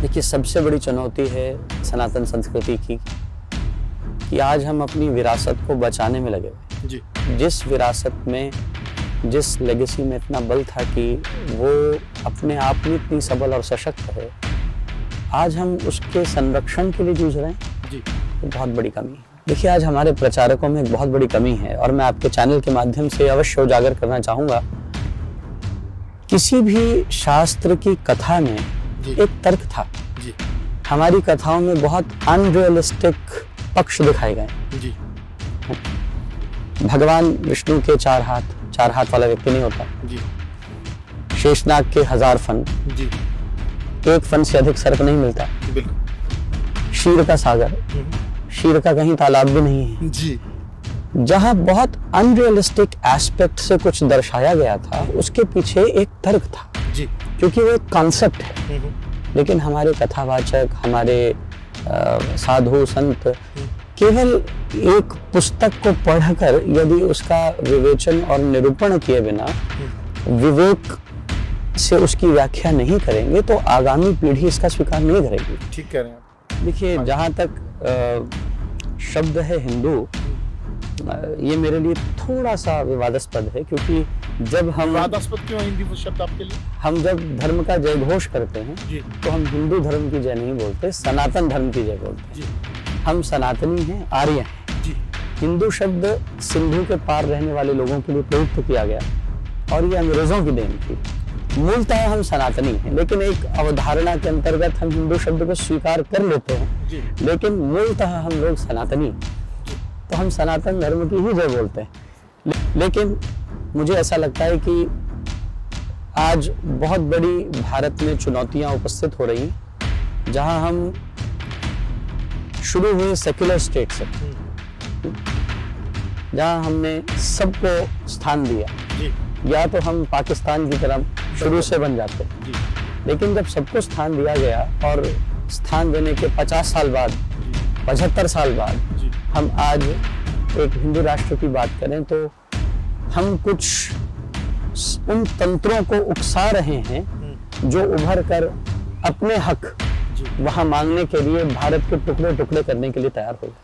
देखिए, सबसे बड़ी चुनौती है सनातन संस्कृति की कि आज हम अपनी विरासत को बचाने में लगे हुए जी। जिस विरासत में, जिस लेगेसी में इतना बल था कि वो अपने आप में इतनी सबल और सशक्त है, आज हम उसके संरक्षण के लिए जूझ रहे हैं। जी। तो बहुत बड़ी कमी है। देखिए, आज हमारे प्रचारकों में एक बहुत बड़ी कमी है और मैं आपके चैनल के माध्यम से अवश्य उजागर करना चाहूँगा। किसी भी शास्त्र की कथा में एक तर्क था। जी। हमारी कथाओं में बहुत अनरियलिस्टिक पक्ष दिखाए गए। जी। भगवान विष्णु के चार हाथ वाला व्यक्ति नहीं होता। जी। शेषनाग के 1000 फन, जी। एक फन से अधिक सर्प नहीं मिलता। बिल्कुल। क्षीर का सागर, क्षीर का कहीं तालाब भी नहीं है। जी। जहां बहुत अनरियलिस्टिक एस्पेक्ट से कुछ दर्शाया गया था, उसके पीछे एक तर्क था। जी। क्योंकि वो एक कॉन्सेप्ट है। लेकिन हमारे कथावाचक, हमारे साधु संत केवल एक पुस्तक को पढ़कर यदि उसका विवेचन और निरूपण किए बिना विवेक से उसकी व्याख्या नहीं करेंगे तो आगामी पीढ़ी इसका स्वीकार नहीं करेगी। ठीक कह रहे हैं आप। देखिए, जहाँ तक शब्द है हिंदू, ये मेरे लिए थोड़ा सा विवादास्पद है, क्योंकि जब हम विवादास्पद क्यों हिंदी वो शब्द आपके लिए? हम जब धर्म का जय घोष करते हैं जी। तो हम हिंदू धर्म की जय नहीं बोलते, सनातन धर्म की जय बोलते हैं। जी। हम सनातनी हैं, आर्य हैं। जी। हिंदू शब्द सिंधु के पार रहने वाले लोगों के लिए प्रयुक्त किया गया और ये अंग्रेजों की देन थी। मूलतः हम सनातनी हैं, लेकिन एक अवधारणा के अंतर्गत हम हिंदू शब्द को स्वीकार कर लेते हैं। जी। लेकिन मूलतः हम लोग सनातनी हैं, तो हम सनातन धर्म की ही जय बोलते हैं। लेकिन मुझे ऐसा लगता है कि आज बहुत बड़ी भारत में चुनौतियां उपस्थित हो रही हैं, जहां हम शुरू हुए सेक्युलर स्टेट से, जहां हमने सबको स्थान दिया। जी। या तो हम पाकिस्तान की तरह शुरू से बन जाते। जी। लेकिन जब सबको स्थान दिया गया और स्थान देने के 50 साल बाद, 75 साल बाद जी। हम आज एक हिंदू राष्ट्र की बात करें तो हम कुछ उन तंत्रों को उकसा रहे हैं जो उभर कर अपने हक वहां मांगने के लिए भारत के टुकड़े टुकड़े करने के लिए तैयार हो गए।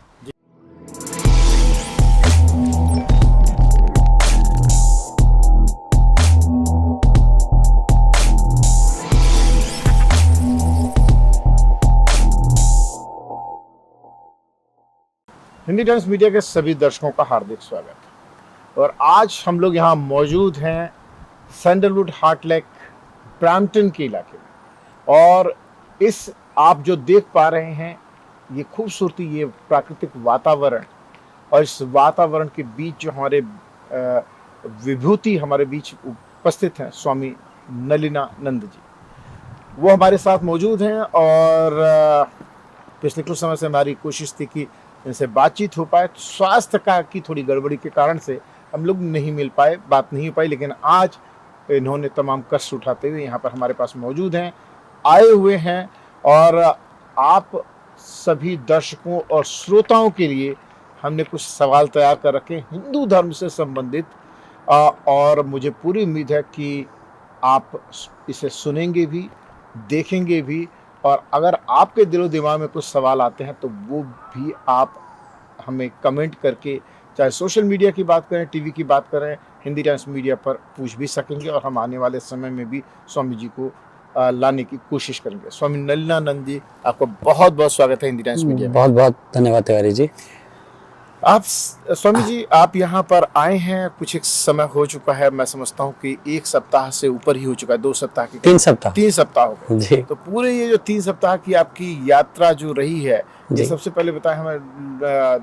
हिंदी टाइम्स मीडिया के सभी दर्शकों का हार्दिक स्वागत। और आज हम लोग यहाँ मौजूद हैं सैंडलवुड हार्टलेक ब्रैम्पटन के इलाके में, और इस आप जो देख पा रहे हैं ये खूबसूरती, ये प्राकृतिक वातावरण, और इस वातावरण के बीच जो हमारे विभूति हमारे बीच उपस्थित हैं स्वामी नलिनानंद जी, वो हमारे साथ मौजूद हैं। और पिछले कुछ समय से हमारी कोशिश थी कि इनसे बातचीत हो पाए, स्वास्थ्य का की थोड़ी गड़बड़ी के कारण से हम लोग नहीं मिल पाए, बात नहीं हो पाई। लेकिन आज इन्होंने तमाम कष्ट उठाते हुए यहाँ पर हमारे पास मौजूद हैं, आए हुए हैं। और आप सभी दर्शकों और श्रोताओं के लिए हमने कुछ सवाल तैयार कर रखे हिंदू धर्म से संबंधित, और मुझे पूरी उम्मीद है कि आप इसे सुनेंगे भी, देखेंगे भी, और अगर आपके दिलो दिमाग में कुछ सवाल आते हैं तो वो भी आप हमें कमेंट करके, चाहे सोशल मीडिया की बात करें, टीवी की बात करें, हिंदी टाइम्स मीडिया पर पूछ भी सकेंगे। और हम आने वाले समय में भी स्वामी जी को लाने की कोशिश करेंगे। स्वामी नलिनानंद जी, आपका बहुत बहुत स्वागत है हिंदी टाइम्स मीडिया में। बहुत बहुत धन्यवाद तिवारी जी। आप स्वामी जी, आप यहाँ पर आए हैं, कुछ एक समय हो चुका है, मैं समझता हूँ कि 1 सप्ताह से ऊपर ही हो चुका है, 2 सप्ताह की, 3 सप्ताह 3 सप्ताह हो गए जी। तो पूरे ये जो 3 सप्ताह की आपकी यात्रा जो रही है, ये सबसे पहले बताएं हमारे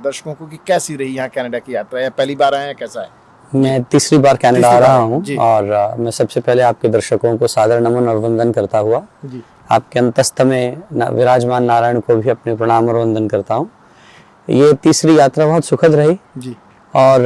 दर्शकों को कि कैसी रही यहाँ कनाडा की यात्रा, या पहली बार आए हैं, कैसा है? मैं तीसरी बार कनाडा आ रहा हूँ, और मैं सबसे पहले आपके दर्शकों को सादर नमन और वंदन करता हुआ जी। आपके अंतस्थ में विराजमान नारायण को भी अपने प्रणाम और वंदन करता हूँ। ये तीसरी यात्रा बहुत सुखद रही जी। और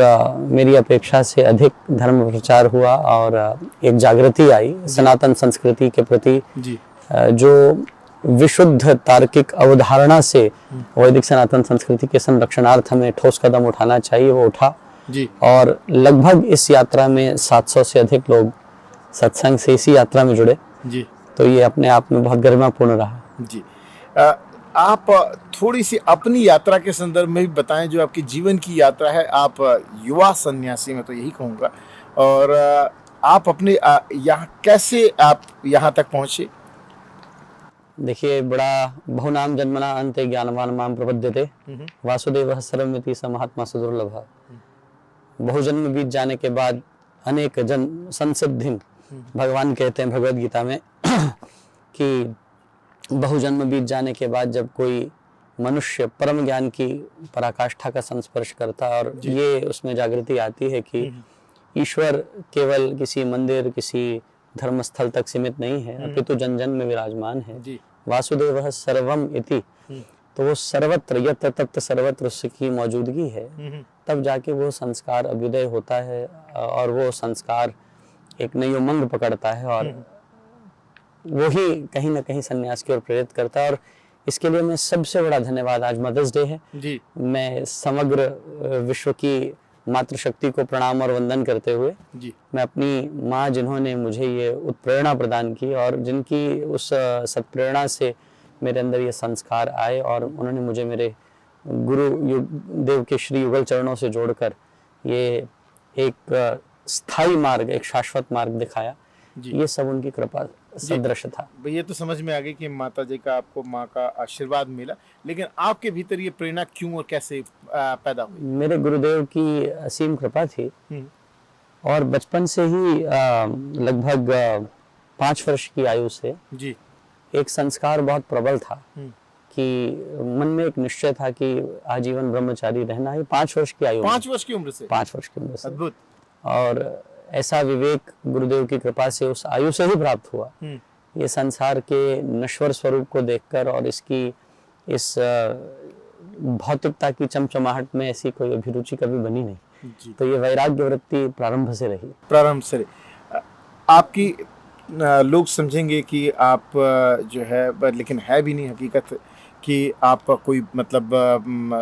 मेरी अपेक्षा से अधिक धर्म प्रचार हुआ और एक जागृति आई सनातन संस्कृति के प्रति जी। जो विशुद्ध तार्किक अवधारणा से वैदिक सनातन संस्कृति के संरक्षणार्थ हमें ठोस कदम उठाना चाहिए, वो उठा जी। और लगभग इस यात्रा में 700 से अधिक लोग सत्संग से इसी यात्रा में जुड़े जी। तो ये अपने आप में बहुत गरिमापूर्ण रहा। जी। आप थोड़ी सी अपनी यात्रा के संदर्भ में भी बताएं, जो आपकी जीवन की यात्रा है। आप युवा सन्यासी, मैं तो यही कहूँगा। और आप अपने यहाँ कैसे आप यहाँ तक पहुँचे? देखिए, बड़ा बहुनाम जन्मना अन्ते ज्ञानवान माम प्रपद्यते वासुदेवः सर्वमिति स महात्मा सुदुर्लभः। बहुजन्म बीत जाने के बाद अनेक जन संसिद्धिं, भगवान कहते हैं भगवद गीता में कि बहुजन्म बीत जाने के बाद जब कोई मनुष्य परम ज्ञान की पराकाष्ठा का संस्पर्श करता है और ये उसमें जागृति आती है कि ईश्वर केवल किसी मंदिर, किसी धर्मस्थल तक सीमित नहीं है, अपितु जन जन में विराजमान है। वासुदेवः सर्वम इति, तो वो सर्वत्र, यत्र तत्र सर्वत्र उसकी मौजूदगी है। तब जाके वो संस्कार अभ्युदय होता है और वो संस्कार एक नई उमंग पकड़ता है और वो ही कहीं ना कहीं सन्यास की ओर प्रेरित करता है। और इसके लिए मैं सबसे बड़ा धन्यवाद, आज मदर्स डे है जी, मैं समग्र विश्व की मातृशक्ति को प्रणाम और वंदन करते हुए जी, मैं अपनी माँ, जिन्होंने मुझे ये उत्प्रेरणा प्रदान की और जिनकी उस सत्प्रेरणा से मेरे अंदर ये संस्कार आए और उन्होंने मुझे मेरे गुरु देव के श्री युगल चरणों से जोड़कर ये एक स्थायी मार्ग, एक शाश्वत मार्ग दिखाया, ये सब उनकी कृपा सदृश था। ये तो समझ में आ गई कि माता जी का, आपको माँ का आशीर्वाद मिला, लेकिन आपके भीतर ये प्रेरणा क्यों और कैसे पैदा हुई? मेरे गुरुदेव की असीम कृपा थी और बचपन से ही लगभग 5 वर्ष की आयु से जी एक संस्कार बहुत प्रबल था कि मन में एक निश्चय था कि आजीवन ब्रह्मचारी रहना है। 5 वर्ष की आयु, 5 वर्ष की उम्र से, 5 वर्ष की उम्र से। अद्भुत। और ऐसा विवेक गुरुदेव की कृपा से उस आयु से ही प्राप्त हुआ। ये संसार के नश्वर स्वरूप को देखकर और इसकी इस भौतिकता की चमचमाहट में ऐसी कोई अभिरुचि कभी बनी नहीं। तो ये वैराग्य वृत्ति प्रारंभ से रही। आपकी लोग समझेंगे कि आप जो है, लेकिन है भी नहीं हकीकत कि आप कोई मतलब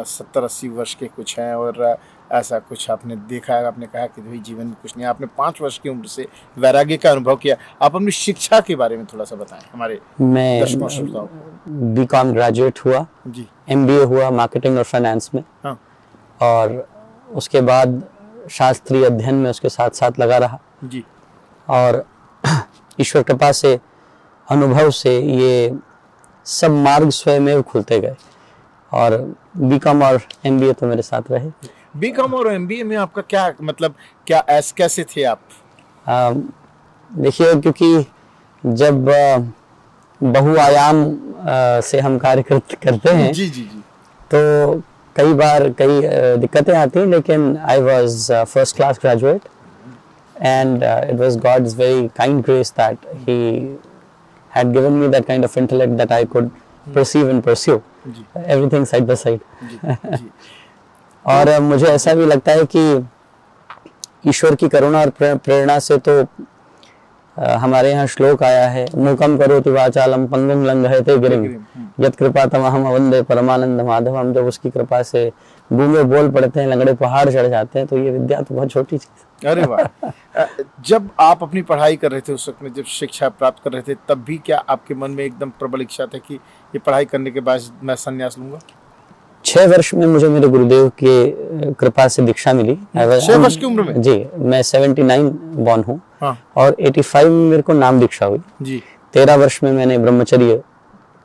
70-80 वर्ष के कुछ हैं और ऐसा कुछ आपने देखा है। आपने कहा कि भाई जीवन में कुछ नहीं, आपने 5 वर्ष की उम्र से वैराग्य का अनुभव किया। आप अपनी शिक्षा के बारे में थोड़ा सा बताएं हमारे दर्शकों श्रोताओं को। बीकॉम ग्रेजुएट हुआ जी, MBA हुआ मार्केटिंग और फाइनेंस में। हाँ। और उसके बाद शास्त्रीय अध्ययन में उसके साथ साथ लगा रहा जी। और ईश्वर कृपा से, अनुभव से ये सब मार्ग स्वयं खुलते गए और बीकॉम और MBA तो मेरे साथ रहे। बीकॉम और MBA में आपका क्या मतलब, क्या कैसे थे आप? देखिए, क्योंकि जब बहुआयाम से हम कार्य करते हैं जी जी जी, तो कई बार कई दिक्कतें आती हैं, लेकिन I was first class graduate and it was God's very kind grace that He had given me that kind of intellect that I could perceive and pursue everything side by side. और मुझे ऐसा भी लगता है कि ईश्वर की करुणा और प्रेरणा से तो हमारे यहाँ श्लोक आया है, मूकम करोति वाचालम पंगुम लंघयते गिरिम यत् कृपा तमहम वंदे परमानंद माधव। हम जब उसकी कृपा से गूंगे बोल पड़ते हैं, लंगड़े पहाड़ चढ़ जाते हैं, तो ये विद्या तो बहुत छोटी चीज। अरे वाह। जब आप अपनी पढ़ाई कर रहे थे, उस वक्त में जब शिक्षा प्राप्त कर रहे थे, तब भी क्या आपके मन में एकदम प्रबल इच्छा था कि ये पढ़ाई करने के बाद मैं संन्यास लूंगा? 6 वर्ष में मुझे मेरे गुरुदेव के कृपा से दीक्षा मिली। 6 वर्ष की उम्र में? जी, मैं 79 बॉर्न हूँ। हाँ। और 85 में मेरे को नाम दीक्षा हुई जी। 13 वर्ष में मैंने ब्रह्मचर्य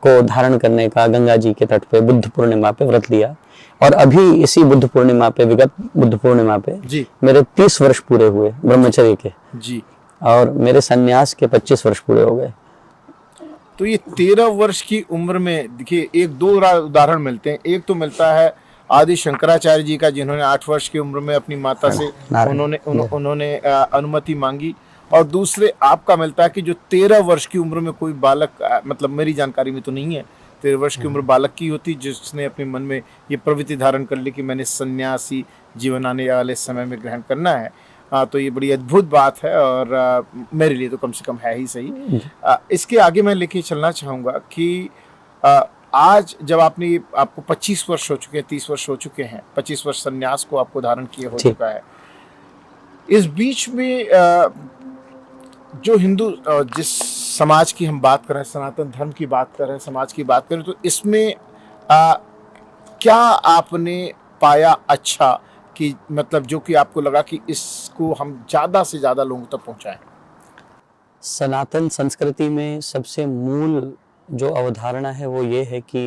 को धारण करने का गंगा जी के तट पे बुद्ध पूर्णिमा पे व्रत लिया और अभी इसी बुद्ध पूर्णिमा पे, विगत बुद्ध पूर्णिमा पे जी, मेरे 30 वर्ष पूरे हुए ब्रह्मचर्य के जी, और मेरे सन्यास के 25 वर्ष पूरे हो गए। तो ये 13 वर्ष की उम्र में देखिए, 1-2 उदाहरण मिलते हैं। एक तो मिलता है आदि शंकराचार्य जी का, जिन्होंने 8 वर्ष की उम्र में अपनी माता से उन्होंने अनुमति मांगी, और दूसरे आपका मिलता है कि जो 13 वर्ष की उम्र में कोई बालक, मतलब मेरी जानकारी में तो नहीं है, 13 वर्ष की उम्र बालक की होती, जिसने अपने मन में ये प्रवृत्ति धारण कर ली कि मैंने सन्यासी जीवन आने वाले समय में ग्रहण करना है। तो ये बड़ी अद्भुत बात है और मेरे लिए तो कम से कम है ही सही। इसके आगे मैं लेके चलना चाहूँगा कि आज जब आपको 25 वर्ष हो चुके हैं, 30 वर्ष हो चुके हैं, 25 वर्ष सन्यास को आपको धारण किए हो चुका है। इस बीच में जो हिंदू जिस समाज की हम बात करें, सनातन धर्म की बात करें, समाज की बात करें, तो इसमें क्या आपने पाया अच्छा कि मतलब जो कि आपको लगा कि इसको हम ज़्यादा से ज़्यादा लोगों तक पहुंचाएं? सनातन संस्कृति में सबसे मूल जो अवधारणा है वो ये है कि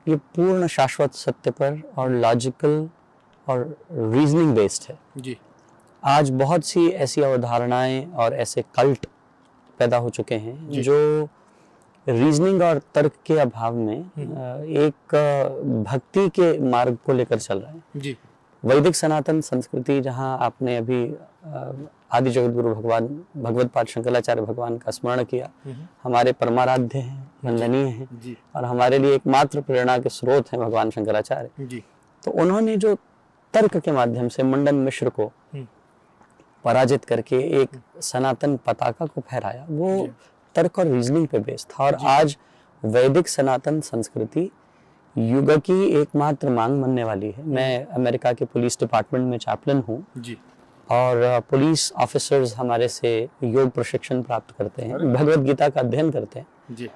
ये पूर्ण शाश्वत सत्य पर और लॉजिकल और रीजनिंग बेस्ड है। जी आज बहुत सी ऐसी अवधारणाएं और ऐसे कल्ट पैदा हो चुके हैं जी। जो रीजनिंग और तर्क के अभाव में एक भक्ति के मार्ग को लेकर चल रहे हैं। जी वैदिक सनातन संस्कृति, जहाँ आपने अभी आदि जगत गुरु भगवान भगवत पाद शंकराचार्य भगवान का स्मरण किया, हमारे परमाराध्य हैं, वंदनीय हैं जी और हमारे लिए एकमात्र प्रेरणा के स्रोत हैं भगवान शंकराचार्य। जी तो उन्होंने जो तर्क के माध्यम से मंडन मिश्र को पराजित करके एक सनातन पताका को फहराया, वो तर्क और रीजनिंग पे बेस्ड था। और आज वैदिक सनातन संस्कृति युग की एकमात्र मांग बनने वाली है। मैं अमेरिका के पुलिस डिपार्टमेंट में चैपलन हूँ जी और पुलिस ऑफिसर्स हमारे से योग प्रशिक्षण प्राप्त करते हैं, भगवत गीता का अध्ययन करते हैं। जी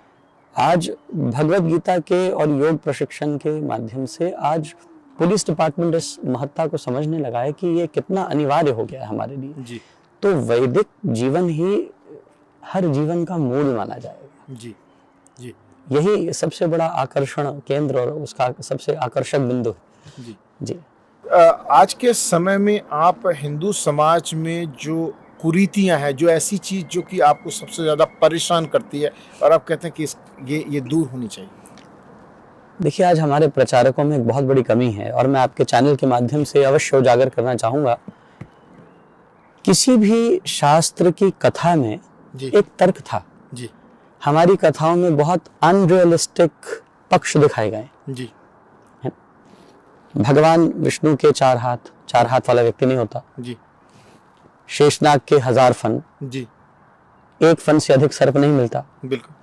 आज भगवत गीता के और योग प्रशिक्षण के माध्यम से आज पुलिस डिपार्टमेंट इस महत्ता को समझने लगा है कि ये कितना अनिवार्य हो गया है हमारे लिए। जी तो वैदिक जीवन ही हर जीवन का मूल माना जाएगा। जी जी यही सबसे बड़ा आकर्षण केंद्र और उसका सबसे आकर्षक बिंदु है। जी। जी आज के समय में आप हिंदू समाज में जो कुरीतियां हैं, जो ऐसी चीज जो कि आपको सबसे ज्यादा परेशान करती है और आप कहते हैं कि ये दूर होनी चाहिए? देखिए, आज हमारे प्रचारकों में एक बहुत बड़ी कमी है और मैं आपके चैनल के माध्यम से अवश्य उजागर करना चाहूंगा। किसी भी शास्त्र की कथा में एक तर्क था। जी हमारी कथाओं में बहुत अनरियलिस्टिक पक्ष दिखाए गए। जी भगवान विष्णु के 4 हाथ वाला व्यक्ति नहीं होता। जी शेषनाग के 1000 फन, जी एक फन से अधिक सर्प नहीं मिलता। बिल्कुल।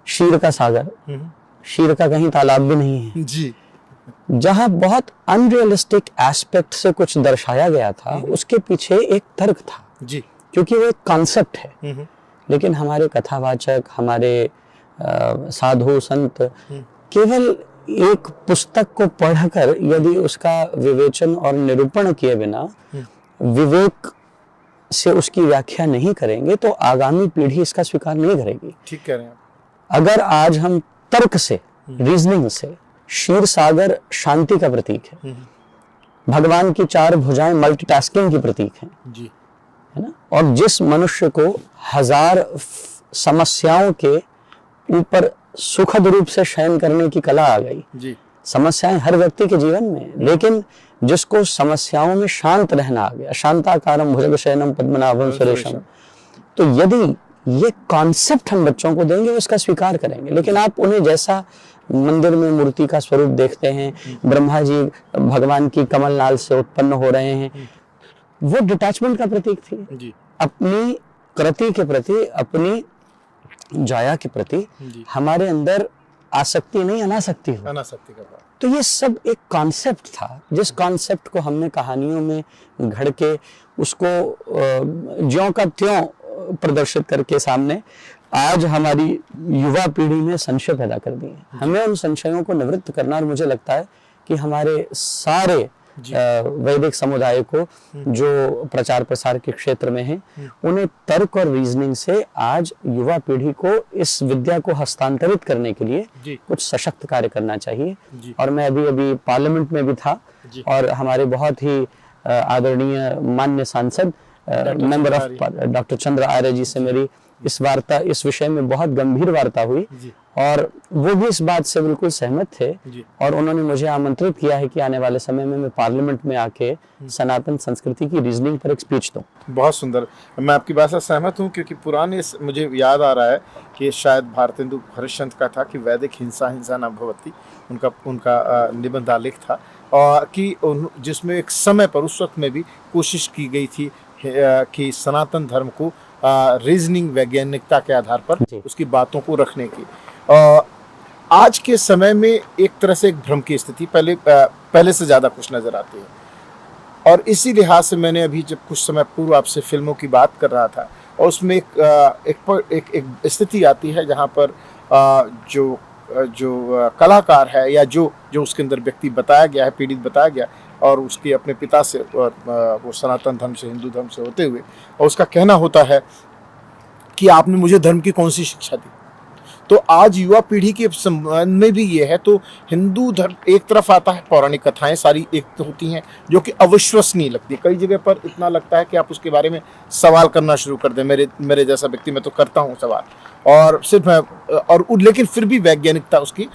क्षीर का सागर, क्षीर का कहीं तालाब भी नहीं है। जी जहां बहुत अनरियलिस्टिक एस्पेक्ट से कुछ दर्शाया गया था, उसके पीछे एक तर्क था। जी क्योंकि वो एक कॉन्सेप्ट है। लेकिन हमारे कथावाचक, हमारे साधु संत केवल एक पुस्तक को पढ़कर यदि उसका विवेचन और निरूपण किए बिना विवेक से उसकी व्याख्या नहीं करेंगे तो आगामी पीढ़ी इसका स्वीकार नहीं करेगी। ठीक कह रहे हैं आप। अगर आज हम तर्क से, रीजनिंग से, क्षीर सागर शांति का प्रतीक है, भगवान की 4 भुजाएं मल्टीटास्किंग की प्रतीक हैं, जी है ना, और जिस मनुष्य को 1000 समस्याओं के ऊपर सुखद रूप से शयन करने की कला आ गई। जी समस्याएं हर व्यक्ति के जीवन में, लेकिन जिसको समस्याओं में शांत रहना आ गया, शांताकारम भुजगशयनम पद्मनाभम सुरेशम, तो यदि ये कॉन्सेप्ट हम बच्चों को देंगे वो इसका स्वीकार करेंगे। लेकिन आप उन्हें जैसा मंदिर में मूर्ति का स्वरूप देखते हैं, ब्रह्मा जी भगवान की कमल नाल से उत्पन्न हो रहे हैं, वो डिटैचमेंट का प्रतीक थी। जी अपनी कृति के प्रति, अपनी जाया के प्रति हमारे अंदर आसक्ति नहीं, अनासक्ति हो। अनासक्ति का भाव। तो ये सब एक कॉन्सेप्ट था, जिस कॉन्सेप्ट को हमने कहानियों में घड़ के उसको ज्यों का त्यों प्रदर्शित करके सामने आज हमारी युवा पीढ़ी में संशय पैदा कर दिए। हमें उन संशयों को निवृत्त करना, और मुझे लगता है कि हमारे सारे वैदिक समुदाय को जो प्रचार प्रसार के क्षेत्र में है, उन्हें तर्क और रीजनिंग से आज युवा पीढ़ी को इस विद्या को हस्तांतरित करने के लिए कुछ सशक्त कार्य करना चाहिए। और मैं अभी पार्लियामेंट में भी था और हमारे बहुत ही आदरणीय मान्य सांसद मेंबर ऑफ डॉक्टर चंद्र आर्य जी से मेरी इस विषय में बहुत गंभीर वार्ता हुई और वो भी इस बात से बिल्कुल सहमत थे और उन्होंने मुझे आमंत्रित किया है कि आने वाले समय में मैं पार्लियामेंट में आके सनातन संस्कृति की रीजनिंग पर एक स्पीच दूं। बहुत सुंदर, मैं आपकी बात से सहमत हूं, क्योंकि पुराने मुझे याद आ रहा है कि शायद भारतेंदु हरिश्चंद्र का था कि वैदिक हिंसा हिंसा न भवति, उनका निबंध आलेख था, और कि जिसमें एक समय पर उस वक्त में भी कोशिश की गई थी कि सनातन धर्म को रीजनिंग, वैज्ञानिकता के आधार पर उसकी बातों को रखने की। आज के समय में एक तरह से एक भ्रम की स्थिति पहले से ज़्यादा कुछ नज़र आती है, और इसी लिहाज से मैंने अभी जब कुछ समय पूर्व आपसे फिल्मों की बात कर रहा था और उसमें एक स्थिति आती है जहाँ पर जो कलाकार है या जो उसके अंदर व्यक्ति बताया गया है, पीड़ित बताया गया, और उसके अपने पिता से और वो सनातन धर्म से, हिंदू धर्म से होते हुए, और उसका कहना होता है कि आपने मुझे धर्म की कौन सी शिक्षा दी। तो आज युवा पीढ़ी के संबंध में भी ये है, तो हिंदू धर्म एक तरफ आता है, पौराणिक कथाएं सारी एक तो होती हैं जो कि अविश्वसनीय लगती है, कई जगह पर इतना लगता है कि आप उसके बारे में सवाल करना शुरू कर दें। मेरे जैसा व्यक्ति, मैं तो करता हूँ सवाल, और सिर्फ लेकिन फिर भी वैज्ञानिकता उसकी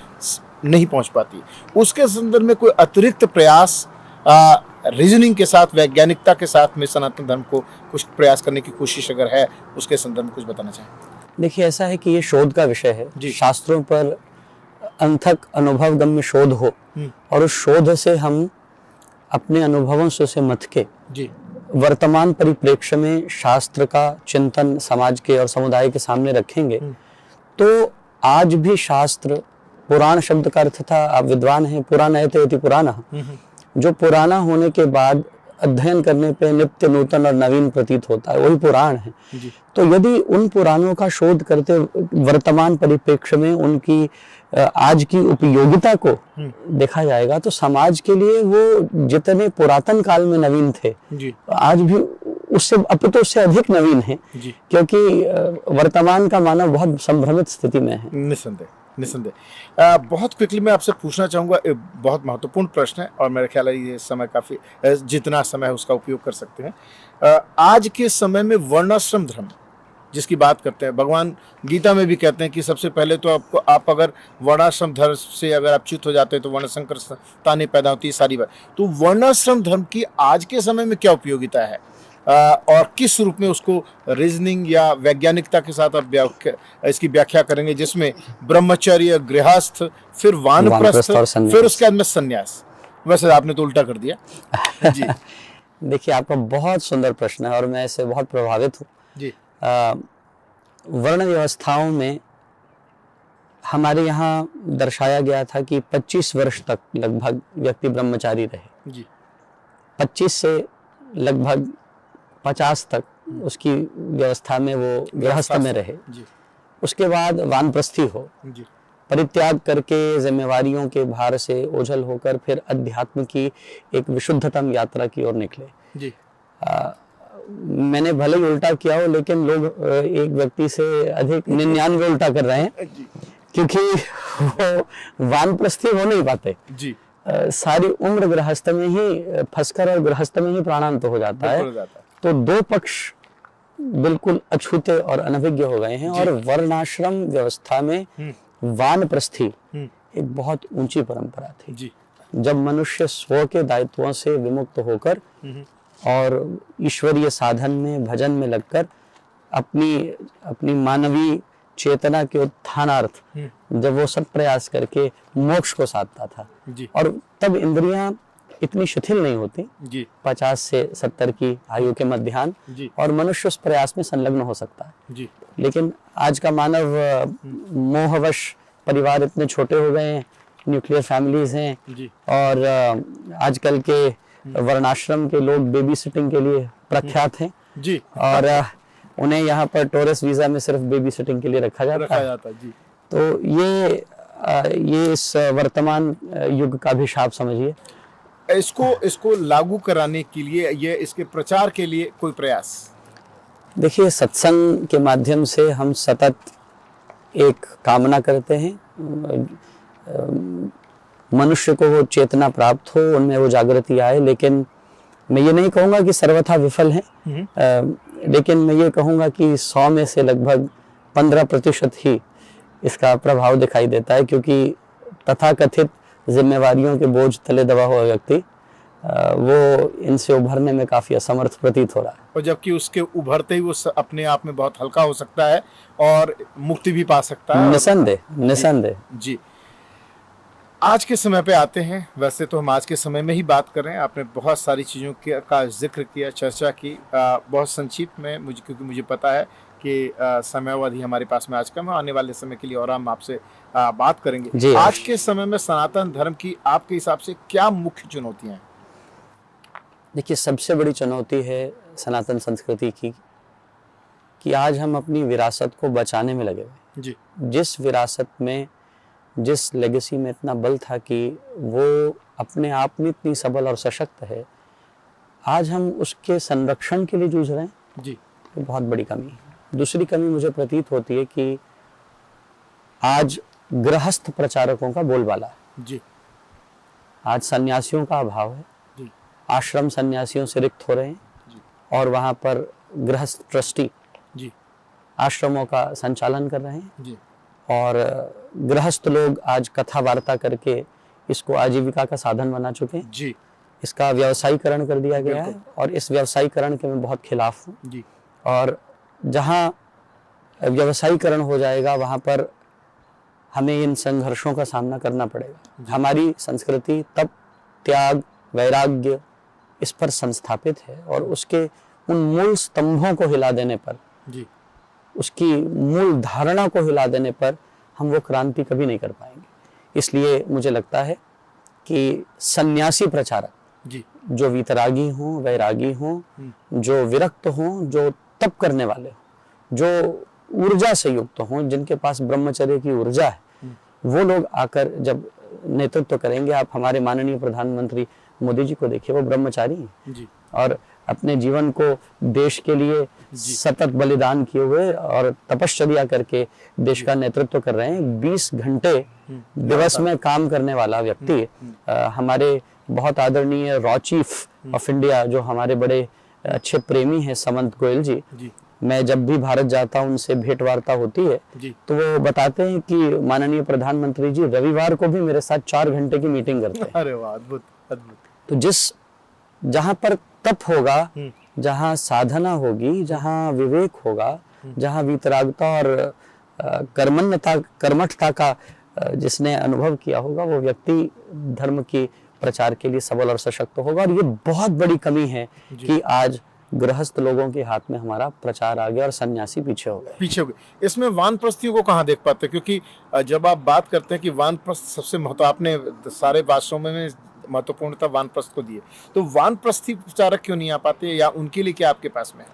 नहीं पहुंच पाती। उसके संदर्भ में कोई अतिरिक्त प्रयास रीजनिंग के साथ, वैज्ञानिकता के साथ में सनातन धर्म को कुछ प्रयास करने की कोशिश अगर है, उसके संदर्भ में कुछ बताना चाहें? देखिए, ऐसा है कि ये शोध का विषय है, शास्त्रों पर अनथक अनुभवगम्य शोध हो, और उस शोध से हम अपने अनुभवों से उसे मथ के वर्तमान परिप्रेक्ष्य में शास्त्र का चिंतन समाज के और समुदाय के सामने रखेंगे, तो आज भी शास्त्र, पुराण शब्द का अर्थ था, आप विद्वान हैं, पुराणयते इति पुराणः, जो पुराना होने के बाद अध्ययन करने पे नित्य नूतन और नवीन प्रतीत होता है, वही पुराण है। तो यदि उन पुराणों का शोध करते वर्तमान परिप्रेक्ष्य में उनकी आज की उपयोगिता को देखा जाएगा, तो समाज के लिए वो जितने पुरातन काल में नवीन थे, आज भी उससे अपितु उससे अधिक नवीन है, क्योंकि वर्तमान का मानव बहुत संभ्रमित स्थिति में है। निसंदेह। बहुत क्विकली मैं आपसे पूछना चाहूँगा, बहुत महत्वपूर्ण प्रश्न है, और मेरे ख्याल है ये समय काफ़ी, जितना समय है उसका उपयोग कर सकते हैं। आज के समय में वर्णाश्रम धर्म जिसकी बात करते हैं, भगवान गीता में भी कहते हैं कि सबसे पहले तो आप अगर वर्णाश्रम धर्म से अगर आप च्युत हो जाते हैं तो वर्णशंकर संतानें पैदा होती है, सारी बात। तो वर्णाश्रम धर्म की आज के समय में क्या उपयोगिता है, और किस रूप में उसको रीजनिंग या वैज्ञानिकता के साथ आप इसकी व्याख्या करेंगे, जिसमें ब्रह्मचर्य, गृहस्थ, फिर वानप्रस्थ, फिर उसके बाद में संन्यास। वैसे आपने तो उल्टा कर दिया जी। देखिए, आपका बहुत सुंदर प्रश्न है और मैं इससे बहुत प्रभावित हूँ जी। वर्ण व्यवस्थाओं में हमारे यहाँ दर्शाया गया था कि 25 वर्ष तक लगभग व्यक्ति ब्रह्मचारी रहे जी। 25 से लगभग 50 तक उसकी व्यवस्था में वो गृहस्थ में रहे जी। उसके बाद वानप्रस्थी हो जी। परित्याग करके जिम्मेवारियों के भार से ओझल होकर फिर अध्यात्म की एक विशुद्धतम यात्रा की ओर निकले जी। मैंने भले ही उल्टा किया हो, लेकिन लोग एक व्यक्ति से अधिक 99 उल्टा कर रहे हैं, क्योंकि वो वानप्रस्थी हो नहीं पाते जी। सारी उम्र गृहस्थ में ही फंसकर और गृहस्थ में ही प्राणांत हो जाता है। तो दो पक्ष बिल्कुल अछूते और अनभिज्ञ हो गए हैं, और वर्णाश्रम व्यवस्था में वानप्रस्थी एक बहुत ऊंची परंपरा थी जी। जब मनुष्य स्व के दायित्वों से विमुक्त होकर और ईश्वरीय साधन में, भजन में लगकर अपनी मानवीय चेतना के उत्थानार्थ जब वो सब प्रयास करके मोक्ष को साधता था जी। और तब इंद्रियां इतनी शिथिल नहीं होती जी। 50 से 70 की आयु के मध्याह्न, और मनुष्य उस प्रयास में संलग्न हो सकता है जी। लेकिन आज का मानव मोहवश, परिवार इतने छोटे हो गए हैं, न्यूक्लियर फैमिलीज हैं जी। और आजकल के वर्णाश्रम के लोग बेबी सिटिंग के लिए प्रख्यात हैं जी। और उन्हें यहाँ पर टूरिस्ट वीजा में सिर्फ बेबी सिटिंग के लिए रखा जाता है जी। तो ये इस वर्तमान युग का अभिशाप समझिए। इसको लागू कराने के लिए, ये इसके प्रचार के लिए कोई प्रयास? देखिए, सत्संग के माध्यम से हम सतत एक कामना करते हैं, मनुष्य को वो चेतना प्राप्त हो, उनमें वो जागृति आए। लेकिन मैं ये नहीं कहूँगा कि सर्वथा विफल है, लेकिन मैं ये कहूँगा कि 100 में से लगभग 15% ही इसका प्रभाव दिखाई देता है, क्योंकि तथाकथित जिम्मेवारियों के बोझ तले दबा हुआ व्यक्ति वो इनसे उभरने में काफी असमर्थ प्रतीत हो रहा है। और जबकि उसके उभरते ही वो अपने आप में बहुत हल्का हो सकता है और मुक्ति भी पा सकता है। निसंदेह जी। आज के समय पे आते हैं। वैसे तो हम आज के समय में ही बात कर रहे हैं, आपने बहुत सारी चीज़ों का जिक्र किया, चर्चा की, बहुत संक्षिप्त में, क्योंकि मुझे पता है कि समयावधि हमारे पास में आज कम है, आने वाले समय के लिए और हम आपसे बात करेंगे। आज के समय में सनातन धर्म की आपके हिसाब से क्या मुख्य चुनौतियां हैं? देखिए, सबसे बड़ी चुनौती है सनातन संस्कृति की, कि आज हम अपनी विरासत को बचाने में लगे हुए। जी जिस विरासत में, जिस लेगेसी में इतना बल था कि वो अपने आप में इतनी सबल और सशक्त है, आज हम उसके संरक्षण के लिए जूझ रहे हैं। जी ये बहुत बड़ी कमी है। दूसरी कमी मुझे प्रतीत होती है कि आज गृहस्थ प्रचारकों का बोलबाला है। जी आज सन्यासियों का अभाव है। जी आश्रम सन्यासियों से रिक्त हो रहे हैं जी और वहाँ पर गृहस्थ ट्रस्टी जी आश्रमों का संचालन कर रहे हैं जी और गृहस्थ लोग आज कथा वार्ता करके इसको आजीविका का साधन बना चुके हैं। जी इसका व्यवसायीकरण कर दिया गया है बिल्कुल। और इस व्यवसायीकरण के मैं बहुत खिलाफ हूँ। जी और जहाँ व्यवसायीकरण हो जाएगा वहाँ पर हमें इन संघर्षों का सामना करना पड़ेगा। हमारी संस्कृति तप, त्याग, वैराग्य इस पर संस्थापित है और उसके उन मूल स्तंभों को हिला देने पर, जी उसकी मूल धारणा को हिला देने पर हम वो क्रांति कभी नहीं कर पाएंगे। इसलिए मुझे लगता है कि सन्यासी प्रचारक जी जो वितरागी हों, वैरागी हों, जो विरक्त हों, जो तप करने वाले हों, जो ऊर्जा से युक्त हों, जिनके पास ब्रह्मचर्य की ऊर्जा है, वो लोग आकर जब नेतृत्व करेंगे। आप हमारे माननीय प्रधानमंत्री मोदी जी को देखिए, वो ब्रह्मचारी हैं जी और अपने जीवन को देश के लिए सतत बलिदान किए हुए और तपश्चर्या करके देश का नेतृत्व कर रहे हैं। 20 घंटे दिवस में काम करने वाला व्यक्ति हमारे बहुत आदरणीय रॉ चीफ ऑफ इंडिया, जो हमारे बड़े अच्छे प्रेमी हैं, समंत गोयल जी, जी मैं जब भी भारत जाता हूं उनसे भेंट वार्ता होती है जी तो वो बताते हैं कि माननीय प्रधानमंत्री जी रविवार को भी मेरे साथ 4 घंटे की मीटिंग करते हैं। अरे वाह, अद्भुत अद्भुत। तो जहां पर तप होगा, जहां साधना होगी, जहां विवेक होगा, जहां वितरागता और कर्मठता का जिसने अनुभव किया होगा, वो व्यक्ति धर्म की प्रचार के लिए सबल और सशक्त होगा। और ये बहुत बड़ी कमी है कि आज गृहस्थ लोगों के हाथ में हमारा प्रचार आ गया और सन्यासी पीछे हो गए। इसमें वानप्रस्थियों को कहाँ देख पाते हैं? क्योंकि जब आप बात करते हैं कि वानप्रस्थ सबसे महत्व, आपने सारे भाषणों में महत्वपूर्णता वानप्रस्थ को दिए, तो वानप्रस्थी प्रचारक क्यों नहीं आ पाते, या उनके लिए क्या आपके पास में है,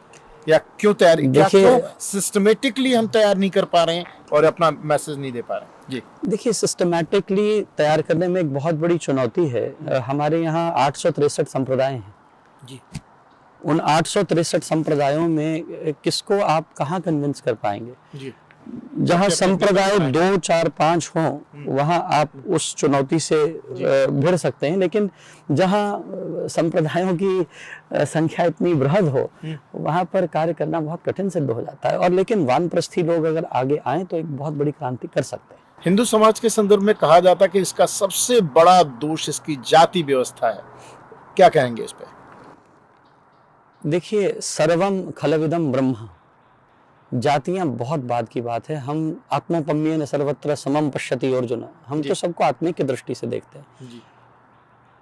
या क्यों तैयारी, क्या क्यों सिस्टमेटिकली हम तैयार नहीं कर पा रहे हैं और अपना मैसेज नहीं दे पा रहे हैं? जी देखिए, सिस्टमैटिकली तैयार करने में एक बहुत बड़ी चुनौती है। हमारे यहाँ 863 संप्रदाय हैं जी। उन 863 संप्रदायों में किसको आप कहाँ कन्विंस कर पाएंगे? जी जहाँ संप्रदाय 2, 4, 5 हों वहाँ आप उस चुनौती से भिड़ सकते हैं, लेकिन जहाँ संप्रदायों की संख्या इतनी बृहद हो वहाँ पर कार्य करना बहुत कठिन सिद्ध हो जाता है। और लेकिन वानप्रस्थी लोग अगर आगे आए तो एक बहुत बड़ी क्रांति कर सकते हैं। हिंदू समाज के संदर्भ में कहा जाता है कि इसका सबसे बड़ा दोष इसकी जाति व्यवस्था है, क्या कहेंगे इस पे? देखिए, सर्वम खलविदम ब्रह्म, जातियां बहुत बाद की बात है। हम आत्मोपम्येन सर्वत्र समम पश्यति अर्जुन, हम तो सबको आत्मिक की दृष्टि से देखते हैं। जी।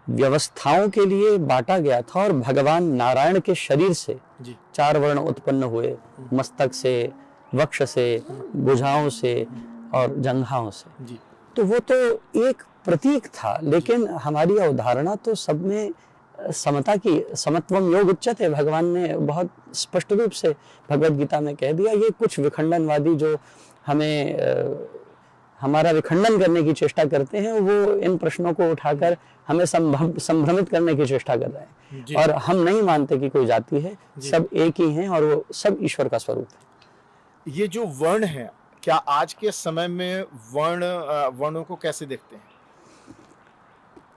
व्यवस्थाओं के लिए बांटा गया था और भगवान नारायण के शरीर से जी। 4 वर्ण उत्पन्न हुए, मस्तक से, वक्ष से, भुजाओं से और जंघाओं से। जी। तो वो तो एक प्रतीक था, लेकिन हमारी अवधारणा तो सब में समता की, समत्वम योग उच्चते, भगवान ने बहुत स्पष्ट रूप से भगवत गीता में कह दिया। ये कुछ विखंडनवादी जो हमें हमारा विखंडन करने की चेष्टा करते हैं, वो इन प्रश्नों को उठाकर हमें संभ्रमित करने की चेष्टा कर रहे हैं। और हम नहीं मानते कि कोई जाति है, सब एक ही हैं और वो सब ईश्वर का स्वरूप है। ये जो वर्ण है, क्या आज के समय में वर्णों को कैसे देखते हैं,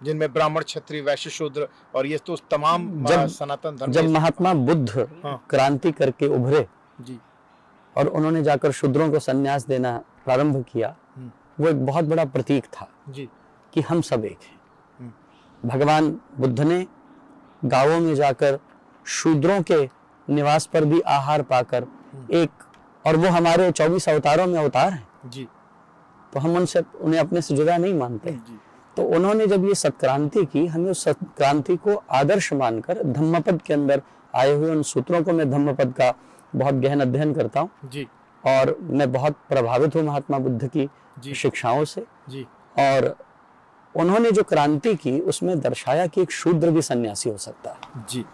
जिनमें ब्राह्मण, क्षत्रिय, वैश्य, शूद्र और ये तो तमाम सनातन धर्म? जब महात्मा बुद्ध क्रांति करके उभरे जी, और उन्होंने जाकर शूद्रों को संन्यास देना प्रारंभ किया, वो एक बहुत बड़ा प्रतीक था जी, कि हम सब एक हैं। भगवान बुद्ध ने गांवों में जाकर शूद्रों के निवास पर भी आहार पाकर एक, और वो हमारे 24 अवतारों में अवतार हैं जी, तो हम उन्हें अपने से जुदा नहीं मानते जी। तो उन्होंने जब ये सत्क्रांति की, हमें उस सत्क्रांति को आदर्श मानकर धम्मपद के अंदर आए हुए उन सूत्रों को, मैं धम्मपद का बहुत गहन अध्ययन करता हूँ जी, और मैं बहुत प्रभावित हूँ महात्मा बुद्ध की शिक्षाओं से जी। और उन्होंने जो क्रांति की उसमें दर्शाया कि एक शूद्र भी सन्यासी हो सकता है जी।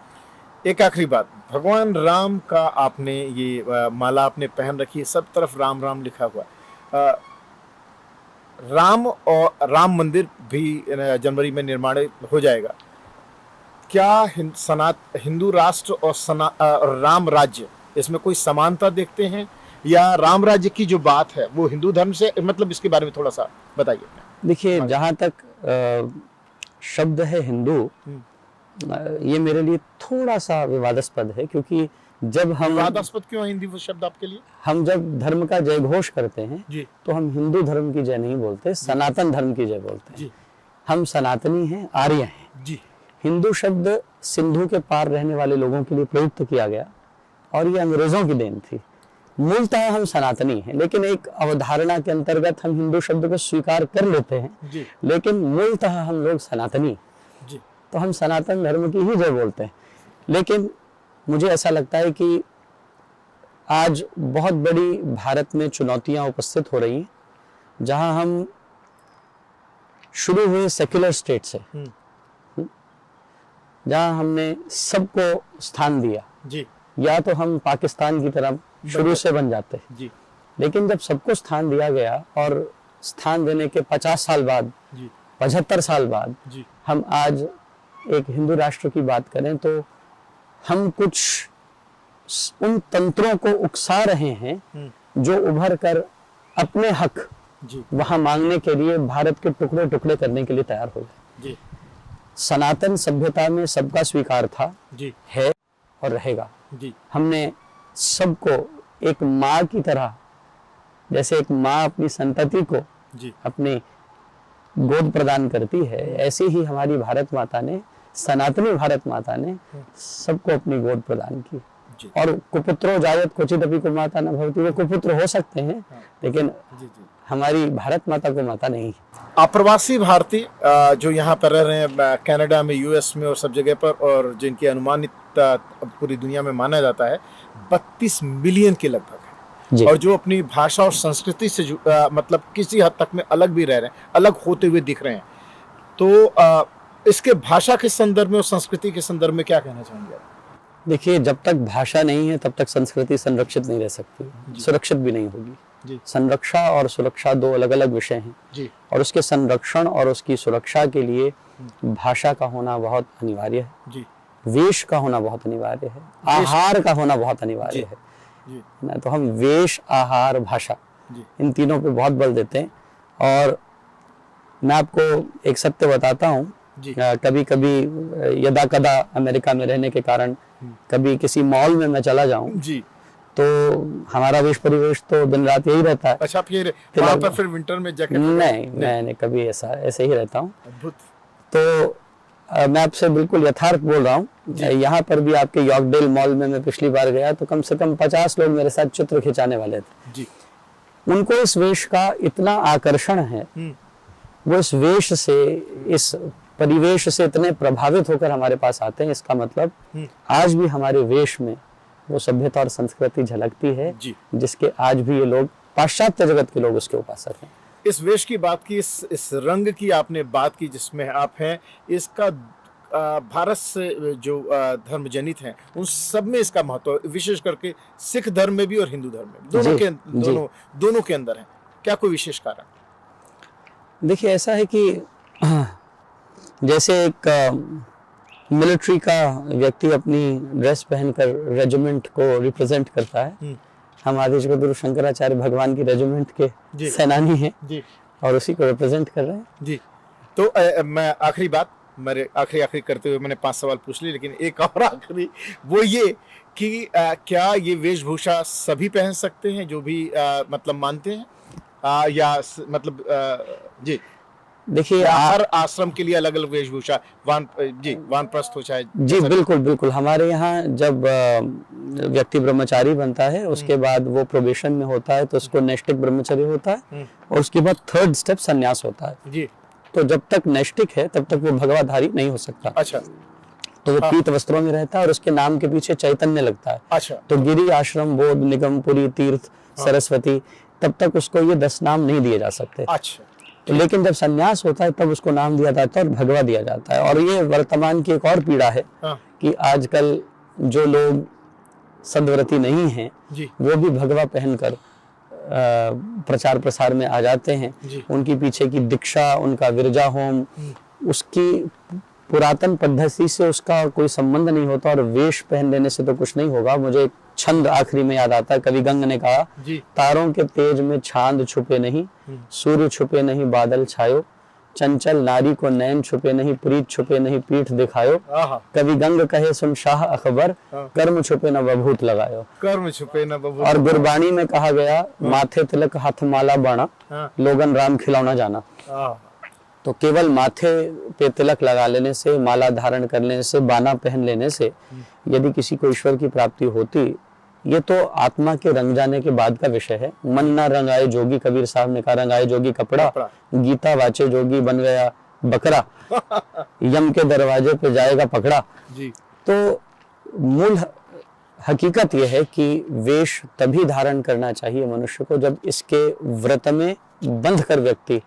एक आखिरी बात, भगवान राम का आपने ये माला आपने पहन रखी है, सब तरफ राम राम लिखा हुआ है। राम और राम मंदिर भी जनवरी में निर्माण हो जाएगा। क्या हिंदू राष्ट्र और राम राज्य, इसमें कोई समानता देखते हैं, या राम राज्य की जो बात है वो हिंदू धर्म से, मतलब इसके बारे में थोड़ा सा बताइए। देखिए, जहाँ तक शब्द है हिंदू, ये मेरे लिए थोड़ा सा विवादास्पद है, क्योंकि जब हम विवादास्पद क्यों है हिंदी वो शब्द आपके लिए? हम जब धर्म का जय घोष करते हैं जी, तो हम हिंदू धर्म की जय नहीं बोलते, सनातन धर्म की जय बोलते हैं। जी, हम सनातनी हैं, आर्य हैं। जी, हिंदू शब्द सिंधु के पार रहने वाले लोगों के लिए प्रयुक्त किया गया और ये अंग्रेजों की देन थी। मूलतः हम सनातनी हैं, लेकिन एक अवधारणा के अंतर्गत हम हिंदू शब्द को स्वीकार कर लेते हैं, जी, लेकिन मूलतः हम लोग सनातनी, जी, तो हम सनातन धर्म की ही जय बोलते हैं। लेकिन मुझे ऐसा लगता है कि आज बहुत बड़ी भारत में चुनौतियां उपस्थित हो रही हैं, जहां हम शुरू हुए सेक्युलर स्टेट से, जहां हमने सबको स्थान दिया। जी, या तो हम पाकिस्तान की तरफ शुरू से बन जाते हैं, जी, लेकिन जब सबको स्थान दिया गया और स्थान देने के 50 साल बाद, जी, 75 साल बाद जी, हम आज एक हिंदू राष्ट्र की बात करें, तो हम कुछ उन तंत्रों को उकसा रहे हैं जो उभर कर अपने हक जी, वहां मांगने के लिए भारत के टुकड़े टुकड़े करने के लिए तैयार हो गए। जी, सनातन सभ्यता में सबका स्वीकार था, जी, है और रहेगा। जी, हमने सबको एक माँ की तरह, जैसे एक माँ अपनी संतति को जी, अपनी गोद प्रदान करती है, ऐसे ही हमारी भारत माता ने, सनातनी भारत माता ने सबको अपनी गोद प्रदान की। जी, और कुपुत्रो जायत क्वचिदपि कुमाता न भवति, वो कुपुत्र हो सकते हैं, लेकिन जी, जी। हमारी भारत माता को माता नहीं। अप्रवासी भारतीय जो यहाँ पर रह रहे हैं, कनाडा में, यूएस में और सब जगह पर, और जिनकी अनुमानित पूरी दुनिया में माना जाता है 32 मिलियन के लगभग जी। है, और जो अपनी भाषा और संस्कृति से मतलब किसी हद तक में अलग भी रह रहे हैं, अलग होते हुए दिख रहे हैं, तो इसके भाषा के संदर्भ में और संस्कृति के संदर्भ में क्या कहना चाहेंगे आप? देखिए, जब तक भाषा नहीं है तब तक संस्कृति संरक्षित नहीं रह सकती, सुरक्षित भी नहीं होगी। जी, संरक्षा और सुरक्षा दो अलग अलग विषय हैं, जी, और उसके संरक्षण और उसकी सुरक्षा के लिए भाषा का होना बहुत अनिवार्य है, जी, वेश का होना बहुत अनिवार्य है, आहार का होना बहुत अनिवार्य है जी, ना। तो हम वेश, आहार, भाषा, जी, इन तीनों पे बहुत बल देते हैं। और मैं आपको एक सत्य बताता हूँ, जी, कभी कभी यदा कदा अमेरिका में रहने के कारण कभी किसी मॉल में मैं चला जाऊं, जी। तो हमारा वेश परिवेश तो दिन रात यही रहता है। अच्छा, फिर वहाँ पर फिर विंटर में जैकेट? नहीं, मैंने कभी ऐसे ही रहता हूँ। अद्भुत। तो मैं आपसे बिल्कुल यथार्थ बोल रहा हूँ। यहाँ पर भी आपके यॉर्कडेल मॉल में मैं पिछली बार गया तो कम से कम 50 लोग मेरे साथ चित्र खिंचाने वाले थे। जी, उनको इस वेश का इतना आकर्षण है, वो इस वेश से, इस परिवेश से इतने प्रभावित होकर हमारे पास आते हैं। इसका मतलब आज भी हमारे वेश में वो सभ्यता और संस्कृति झलकती है, जिसके आज भी ये लोग, पाश्चात्य जगत के लोग, उसके उपासक हैं। इस वेश की बात की, इस रंग की आपने बात की जिसमें आप हैं, इसका भारत से जो धर्म जनित हैं उन सब में इसका महत्व, विशेष करके सिख धर्म में भी और हिंदू धर्म में, दोनों के अंदर है। क्या कोई विशेष कारण? देखिए, ऐसा है कि जैसे एक मिलिट्री का व्यक्ति अपनी ड्रेस पहनकर रेजिमेंट को रिप्रेजेंट करता है, हम आदि जगद्गुरु शंकराचार्य भगवान की रेजिमेंट के सेनानी हैं और उसी को रिप्रेजेंट कर रहे हैं। जी, तो मैं आखिरी बात, मेरे आखिरी करते हुए मैंने 5 सवाल पूछ लिए, लेकिन एक और आखिरी, वो ये कि क्या ये वेशभूषा सभी पहन सकते हैं जो भी मतलब मानते हैं, या मतलब जी? देखिए, हर आश्रम के लिए अलग अलग वेशभूषा, वानप्रस्थ हो चाहे? जी, बिल्कुल बिल्कुल। हमारे यहाँ जब व्यक्ति ब्रह्मचारी बनता है, उसके बाद वो प्रोबेशन में होता है तो उसको नैष्टिक ब्रह्मचर्य होता है, और उसके बाद 3rd स्टेप संन्यास होता है। जी। तो जब तक नैष्टिक है तब तक वो भगवाधारी नहीं हो सकता। अच्छा। तो वो पीत वस्त्रों में रहता है और उसके नाम के पीछे चैतन्य लगता है। अच्छा। तो गिरि, आश्रम, बोध, निगमपुरी, तीर्थ, सरस्वती, तब तक उसको ये 10 नाम नहीं दिए जा सकते। अच्छा। तो लेकिन जब संन्यास होता है तब उसको नाम दिया जाता है और भगवा दिया जाता है। और ये वर्तमान की एक और पीड़ा है कि आजकल जो लोग सदव्रती नहीं हैं जी वो भी भगवा पहनकर प्रचार प्रसार में आ जाते हैं। जी उनकी पीछे की दीक्षा, उनका विरजा होम, उसकी पुरातन पद्धति से उसका कोई संबंध नहीं होता, और वेश पहन लेने से तो कुछ नहीं होगा। मुझे एक छंद आखिरी में याद आता है, कवि गंग ने कहा, जी तारों के तेज में चांद छुपे नहीं, सूर्य छुपे नहीं बादल छायो, चंचल नारी को नैन छुपे नहीं, प्रीत छुपे नहीं पीठ दिखायो, आहा, कवि गंग कहे सुन शाह अकबर, कर्म छुपे न बभूत लगायो। कर्म छुपे न बबू। और गुरबाणी में कहा गया, माथे तिलक हाथ माला बाणा, हाँ, लोगन राम खिलौना जाना। आहा, तो केवल माथे पे तिलक लगा लेने से, माला धारण कर लेने से, बाना पहन लेने से यदि किसी को ईश्वर की प्राप्ति होती, ये तो आत्मा के रंग जाने के बाद का विषय है। मन ना रंगाए जोगी, कबीर साहब ने कहा, रंगाए जोगी कपड़ा, गीता वाचे जोगी बन गया बकरा, यम के दरवाजे पे जाएगा पकड़ा। जी तो मूल हकीकत यह है कि वेश तभी धारण करना चाहिए मनुष्य को जब इसके व्रत में बंध कर व्यक्ति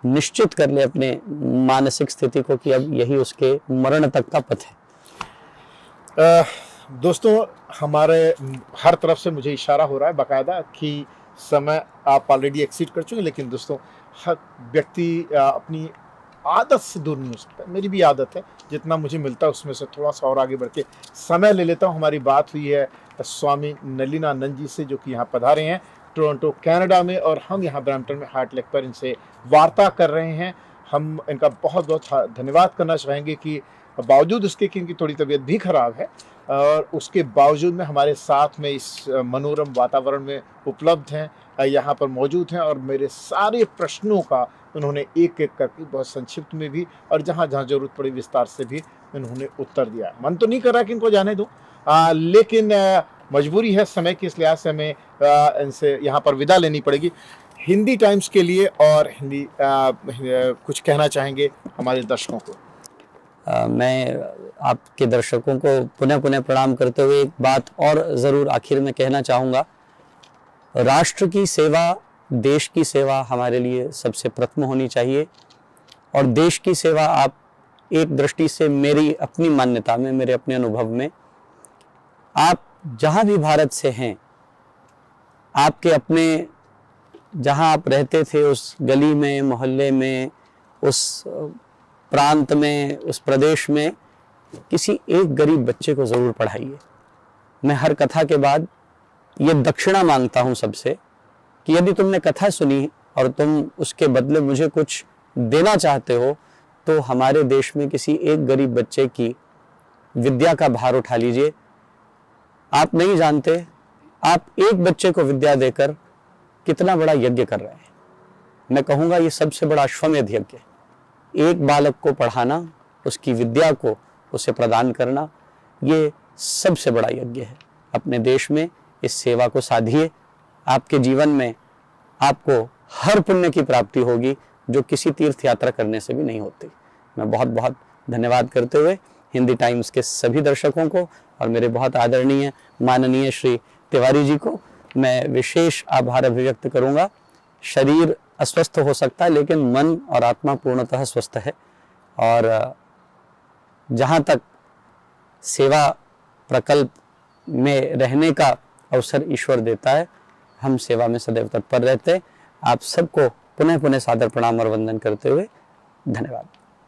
निश्चित कर ले अपने मानसिक स्थिति को कि अब यही उसके मरण तक का पथ है। दोस्तों, हमारे हर तरफ से मुझे इशारा हो रहा है बाकायदा कि समय आप ऑलरेडी एक्सीड कर चुके हैं, लेकिन दोस्तों हर व्यक्ति अपनी आदत से दूर नहीं हो सकता। मेरी भी आदत है, जितना मुझे मिलता है उसमें से थोड़ा सा और आगे बढ़ के समय ले लेता हूँ। हमारी बात हुई है स्वामी नलिनानंद जी से, जो कि यहाँ पधारे हैं टोरंटो कनाडा में, और हम यहाँ ब्रैम्पटन में हार्ट लेक पर इनसे वार्ता कर रहे हैं। हम इनका बहुत बहुत धन्यवाद करना चाहेंगे कि बावजूद उसके कि इनकी थोड़ी तबीयत भी खराब है, और उसके बावजूद में हमारे साथ में इस मनोरम वातावरण में उपलब्ध हैं, यहाँ पर मौजूद हैं, और मेरे सारे प्रश्नों का उन्होंने एक एक करके बहुत संक्षिप्त में भी और जहाँ जहाँ जरूरत पड़ी विस्तार से भी उन्होंने उत्तर दिया। मन तो नहीं कर रहा कि इनको जाने दूँ, लेकिन मजबूरी है समय की, इस लिहाज से हमें इनसे यहाँ पर विदा लेनी पड़ेगी। हिंदी टाइम्स के लिए और हिंदी कुछ कहना चाहेंगे हमारे दर्शकों को? मैं आपके दर्शकों को पुनः पुनः प्रणाम करते हुए एक बात और ज़रूर आखिर में कहना चाहूँगा। राष्ट्र की सेवा, देश की सेवा हमारे लिए सबसे प्रथम होनी चाहिए, और देश की सेवा आप एक दृष्टि से, मेरी अपनी मान्यता में, मेरे अपने अनुभव में, आप जहाँ भी भारत से हैं, आपके अपने जहाँ आप रहते थे उस गली में, मोहल्ले में, उस प्रांत में, उस प्रदेश में किसी एक गरीब बच्चे को ज़रूर पढ़ाइए। मैं हर कथा के बाद ये दक्षिणा मांगता हूँ सबसे कि यदि तुमने कथा सुनी और तुम उसके बदले मुझे कुछ देना चाहते हो, तो हमारे देश में किसी एक गरीब बच्चे की विद्या का भार उठा लीजिए। आप नहीं जानते, आप एक बच्चे को विद्या देकर कितना बड़ा यज्ञ कर रहे हैं। मैं कहूँगा ये सबसे बड़ा अश्वमेध यज्ञ है। एक बालक को पढ़ाना, उसकी विद्या को उसे प्रदान करना, ये सबसे बड़ा यज्ञ है। अपने देश में इस सेवा को साधिए, आपके जीवन में आपको हर पुण्य की प्राप्ति होगी जो किसी तीर्थ यात्रा करने से भी नहीं होती। मैं बहुत बहुत धन्यवाद करते हुए हिंदी टाइम्स के सभी दर्शकों को और मेरे बहुत आदरणीय माननीय श्री तिवारी जी को मैं विशेष आभार अभिव्यक्त करूंगा। शरीर अस्वस्थ हो सकता है, लेकिन मन और आत्मा पूर्णतः स्वस्थ है, और जहाँ तक सेवा प्रकल्प में रहने का अवसर ईश्वर देता है, हम सेवा में सदैव तत्पर रहते हैं। आप सबको पुनः पुनः सादर प्रणाम और वंदन करते हुए धन्यवाद।